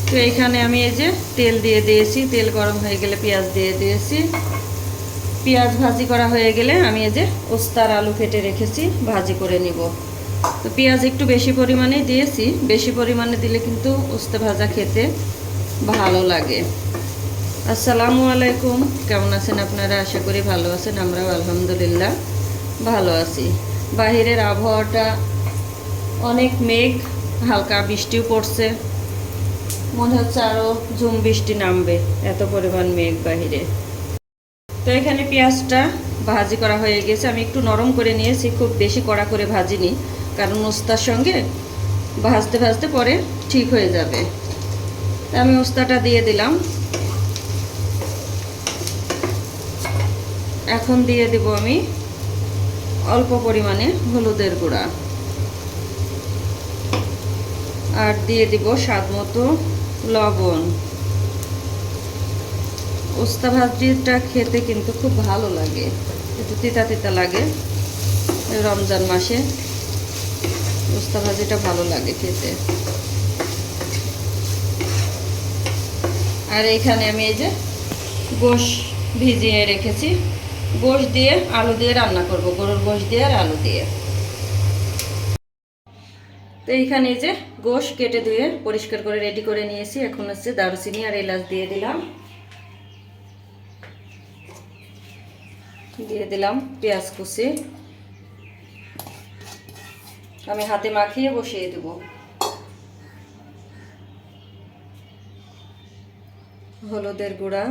তো এইখানে আমি এই যে তেল দিয়ে দিয়েছি, তেল গরম হয়ে গেলে পেঁয়াজ দিয়ে দিয়েছি। পেঁয়াজ ভাজি করা হয়ে গেলে আমি এই যে ওস্তার আলু কেটে রেখেছি, ভাজি করে নিব। তো পেঁয়াজ একটু বেশি পরিমাণে দিয়েছি, বেশি পরিমাণে দিলে কিন্তু ওস্তা ভাজা খেতে ভালো লাগে। আসসালামু আলাইকুম, কেমন আছেন আপনারা? আশা করি ভালো আছেন। আমরাও আলহামদুলিল্লাহ ভালো আছি। বাহিরের আবহাওয়াটা অনেক মেঘ, হালকা বৃষ্টিও পড়ছে, মনে হচ্ছে আরও ঝুম বৃষ্টি নামবে, এত পরিমাণ মেঘ বাহিরে। তো এখানে পেঁয়াজটা ভাজি করা হয়ে গেছে, আমি একটু নরম করে নিয়েছি, খুব বেশি কড়া করে ভাজিনি, কারণ ওস্তার সঙ্গে ভাজতে ভাজতে পরে ঠিক হয়ে যাবে। আমি ওস্তাটা দিয়ে দিলাম। এখন দিয়ে দেব আমি অল্প পরিমাণে হলুদের গুঁড়া, আর দিয়ে দিব স্বাদ মতো লবণ। ওস্তা ভাজিটা খেতে কিন্তু খুব ভালো লাগে, একটু তিতা তিতা লাগে। রমজান মাসে ওস্তা ভাজিটা ভালো লাগে খেতে। আর এখানে আমি এই যে গোশ ভিজিয়ে রেখেছি, গোশ দিয়ে আলু দিয়ে রান্না করব, গরুর গোশ দিয়ে আর আলু দিয়ে। তো এইখানে এই যে গোশ কেটে ধুয়ে পরিষ্কার করে রেডি করে নিয়েছি। এখন হচ্ছে দারুচিনি আর এলাচ দিয়ে দিলাম, দিয়ে দিলাম পেঁয়াজ কুচি। আমি হাতে মাখিয়ে বসিয়ে দেব। হলুদের গুঁড়া,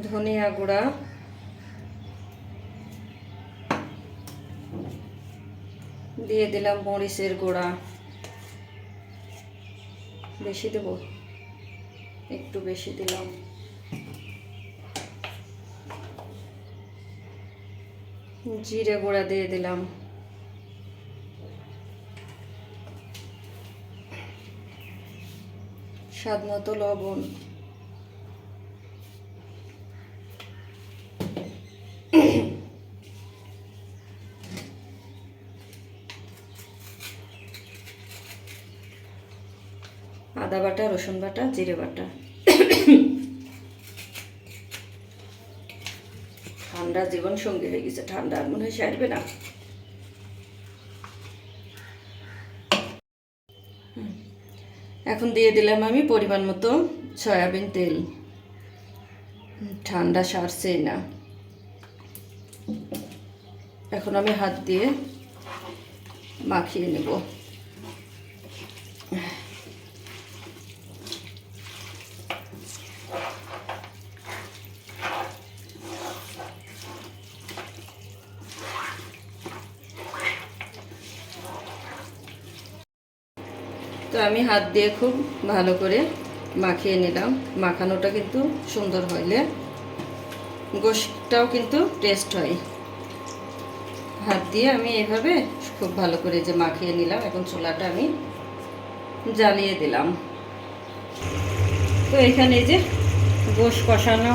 ধনিয়া গুঁড়া, দিয়ে দিলাম মরিচের গুঁড়া। বেশি দেব, একটু বেশি দিলাম। জিরে গুঁড়া দিয়ে দিলাম। স্বাদ মতো লবণ। আদা বাটা, রসুন বাটা, জিরে বাটা। ঠান্ডা জীবন সঙ্গী হয়ে গেছে, ঠান্ডা আর মনে হয় সারবে না। এখন দিয়ে দিলাম আমি পরিমাণ মতো সয়াবিন তেল। ঠান্ডা সারছেই না। এখন আমি হাত দিয়ে মাখিয়ে নেব। তো আমি হাত দিয়ে খুব ভালো করে মাখিয়ে নিলাম। মাখানোটা কিন্তু সুন্দর হইলে গোশটাও কিন্তু টেস্ট হয়। হাত দিয়ে আমি এভাবে খুব ভালো করে যে মাখিয়ে নিলাম। এখন চুলাটা আমি জ্বালিয়ে দিলাম। তো এখানে যে গোশ কষানো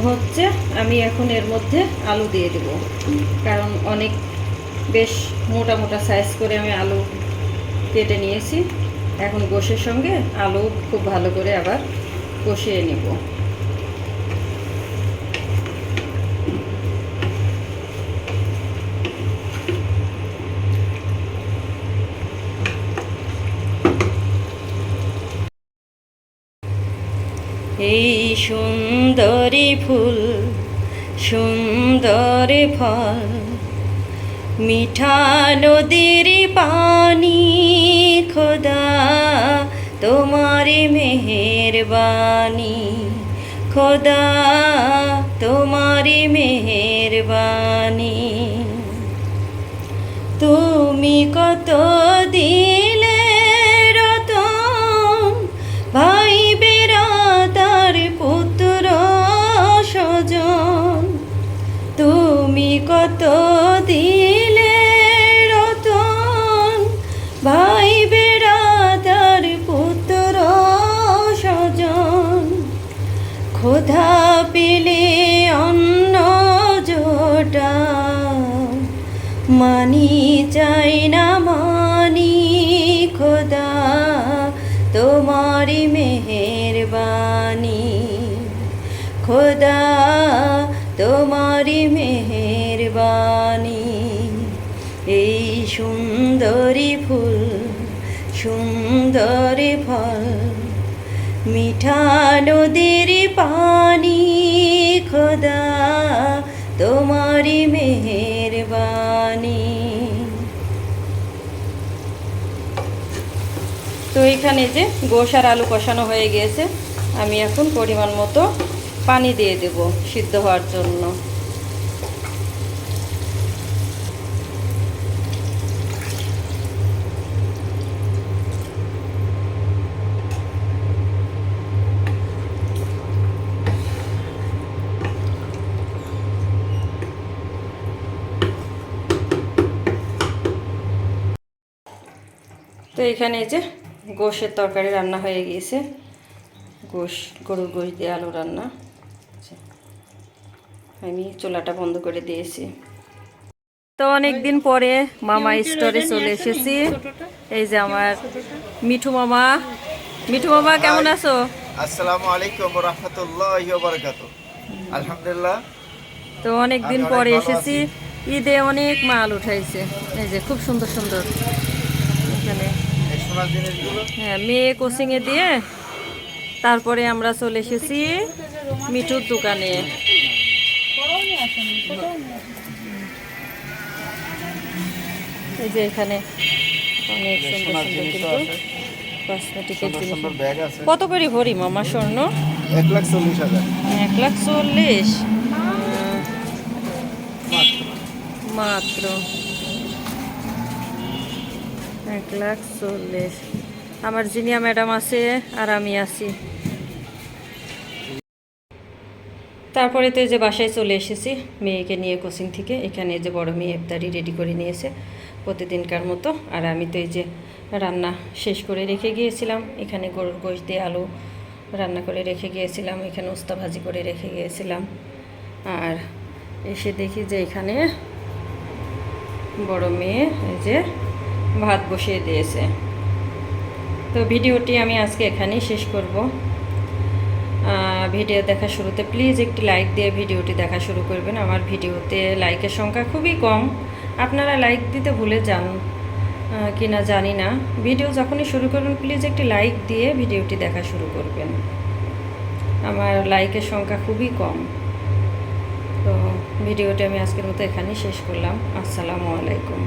হচ্ছে, আমি এখন এর মধ্যে আলু দিয়ে দেব, কারণ অনেক বেশ মোটা মোটা সাইজ করে আমি আলু কেটে নিয়েছি। এখন গোশের সঙ্গে আলু খুব ভালো করে আবার কষিয়ে নেব। এই সুন্দরী ফুল, সুন্দর ফল, মিঠা নদীর পানি, খোদা তোমারি মেহেরবানি, খোদা তোমারি মেহেরবানি। তুমি কত দিলে রতন, ভাই বেরাদার পুত্র স্বজন। তুমি কত দিলে রতন, ভাই বেরাদার পুত্র স্বজন। ক্ষুধা পেলে অন্ন মানি চাই না মানি খোদা তোমারি মেহেরবানি, খোদা তোমারি মেহেরবানি। এই সুন্দরী ফুল সুন্দরী ফল মিঠা নদীর পানি, খোদা তোমারি মেহেরবানি। তো এখানে যে গোশ আর আলু কষানো হয়ে গিয়েছে, আমি এখন পরিমাণ মতো পানি দিয়ে দেব সিদ্ধ হওয়ার জন্য। তো এখানে এই যে গোশের তরকারি রান্না হয়ে গিয়েছে, গরুর গোশ দিয়ে আলু রান্না। আমি চুলাটা বন্ধ করে দিয়েছি। তো অনেক দিন পরে মামা স্টোরে চলে এসেছি। এই যে আমার মিঠু মামা। মিঠু মামা কেমন আছো? আসসালামু আলাইকুম ওয়া রাহমাতুল্লাহি ওয়া বারাকাতুহু। আলহামদুলিল্লাহ। তো অনেক দিন পরে এসেছি, ঈদে অনেক মাল উঠাইছে। এই যে খুব সুন্দর সুন্দর এখানে। হ্যাঁ, মেয়ে কোচিংয়ে দিয়ে তারপরে আমরা চলে এসেছি মিঠুর দোকানে। এই যে এখানে অনেক সুন্দর সুন্দর কিন্তু কসমেটিকের জিনিস। কত করে ভরি মামা স্বর্ণ? 1,40,000। 1,40,000 মাত্র। 1,40,000। আমার জিনিয়া ম্যাডাম আছে আর আমি আছি। তারপরে তো এই যে বাসায় চলে এসেছি মেয়েকে নিয়ে কোচিং থেকে। এখানে যে বড় মেয়ে ইফতারি রেডি করে নিয়েছে প্রতিদিনকার মতো। আর আমি তো এই যে রান্না শেষ করে রেখে গিয়েছিলাম। এখানে গরুর গোশ দিয়ে আলু রান্না করে রেখে গিয়েছিলাম, এখানে উস্তা ভাজি করে রেখে গিয়েছিলাম। আর এসে দেখি যে এখানে বড় মেয়ে এই যে ভাত বসিয়ে দিয়েছে। তো ভিডিওটি আমি আজকে এখানেই শেষ করব। ভিডিও দেখা শুরুতে প্লিজ একটি লাইক দিয়ে ভিডিওটি দেখা শুরু করবেন। আমার ভিডিওতে লাইকের সংখ্যা খুবই কম, আপনারা লাইক দিতে ভুলে যান কিনা জানি না। ভিডিও যখনই শুরু করবেন প্লিজ একটি লাইক দিয়ে ভিডিওটি দেখা শুরু করবেন। আমার লাইকের সংখ্যা খুবই কম। তো ভিডিওটি আমি আজকের মতো এখানেই শেষ করলাম। আসসালামু আলাইকুম।